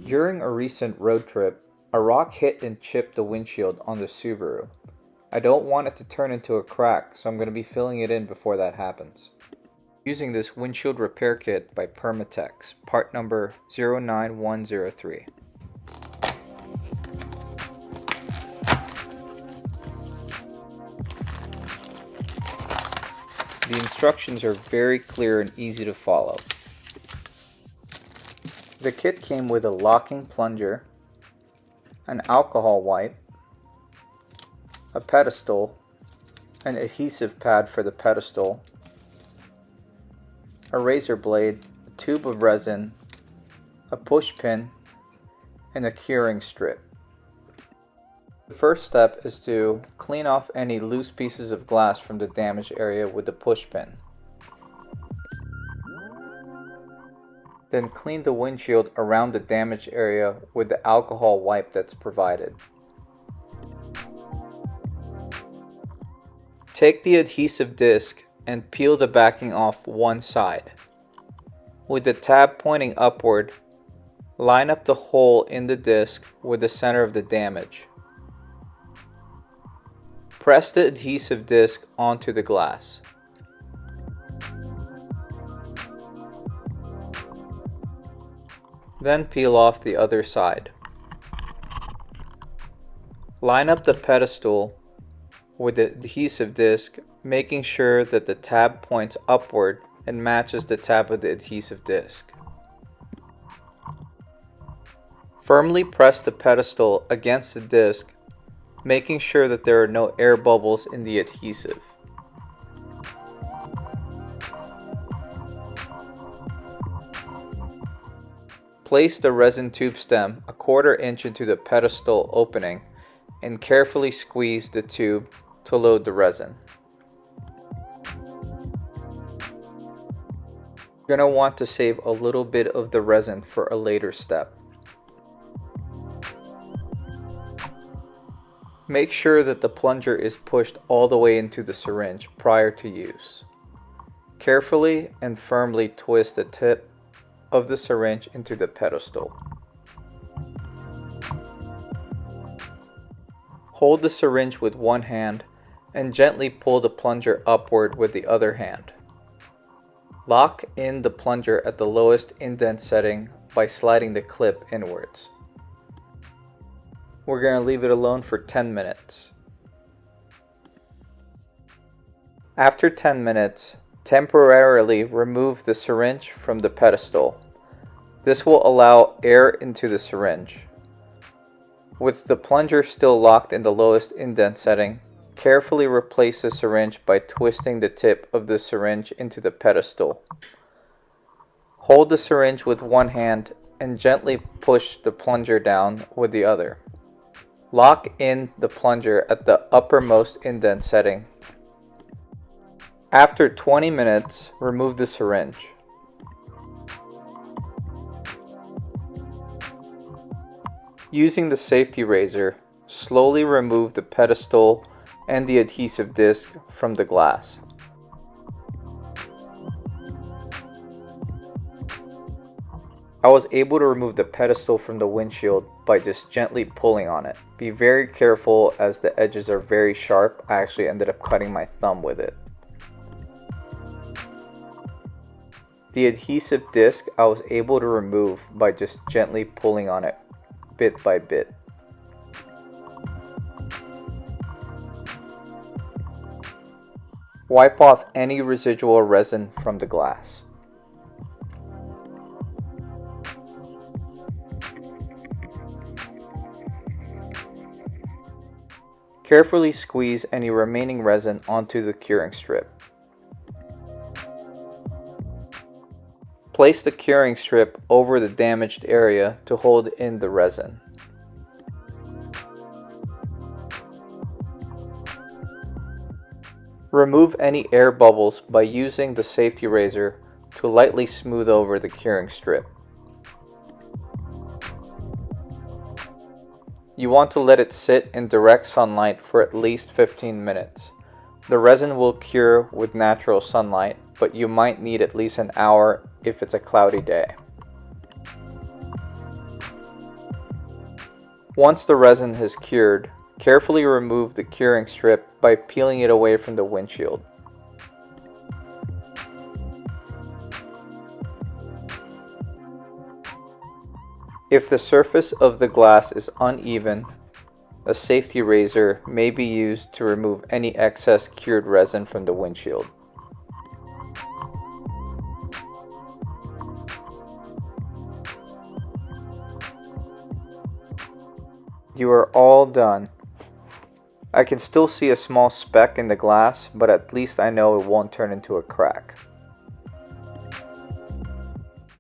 During a recent road trip, a rock hit and chipped the windshield on the Subaru. I don't want it to turn into a crack, so I'm going to be filling it in before that happens. Using this windshield repair kit by Permatex, part number 09103. The instructions are very clear and easy to follow. The kit came with a locking plunger, an alcohol wipe, a pedestal, an adhesive pad for the pedestal, a razor blade, a tube of resin, a push pin, and a curing strip. The first step is to clean off any loose pieces of glass from the damaged area with the push pin. Then clean the windshield around the damaged area with the alcohol wipe that's provided. Take the adhesive disc and peel the backing off one side. With the tab pointing upward, line up the hole in the disc with the center of the damage. Press the adhesive disc onto the glass. Then peel off the other side. Line up the pedestal with the adhesive disc, making sure that the tab points upward and matches the tab of the adhesive disc. Firmly press the pedestal against the disc, making sure that there are no air bubbles in the adhesive. Place the resin tube stem a 1/4 inch into the pedestal opening and carefully squeeze the tube to load the resin. You're going to want to save a little bit of the resin for a later step. Make sure that the plunger is pushed all the way into the syringe prior to use. Carefully and firmly twist the tip of the syringe into the pedestal. Hold the syringe with one hand and gently pull the plunger upward with the other hand. Lock in the plunger at the lowest indent setting by sliding the clip inwards. We're going to leave it alone for 10 minutes. After 10 minutes, temporarily remove the syringe from the pedestal. This will allow air into the syringe. With the plunger still locked in the lowest indent setting, carefully replace the syringe by twisting the tip of the syringe into the pedestal. Hold the syringe with one hand and gently push the plunger down with the other. Lock in the plunger at the uppermost indent setting. After 20 minutes, remove the syringe. Using the safety razor, slowly remove the pedestal and the adhesive disc from the glass. I was able to remove the pedestal from the windshield by just gently pulling on it. Be very careful as the edges are very sharp. I actually ended up cutting my thumb with it. The adhesive disc I was able to remove by just gently pulling on it bit by bit. Wipe off any residual resin from the glass. Carefully squeeze any remaining resin onto the curing strip. Place the curing strip over the damaged area to hold in the resin. Remove any air bubbles by using the safety razor to lightly smooth over the curing strip. You want to let it sit in direct sunlight for at least 15 minutes. The resin will cure with natural sunlight, but you might need at least an hour if it's a cloudy day. Once the resin has cured, carefully remove the curing strip by peeling it away from the windshield. If the surface of the glass is uneven, a safety razor may be used to remove any excess cured resin from the windshield. You are all done. I can still see a small speck in the glass, but at least I know it won't turn into a crack.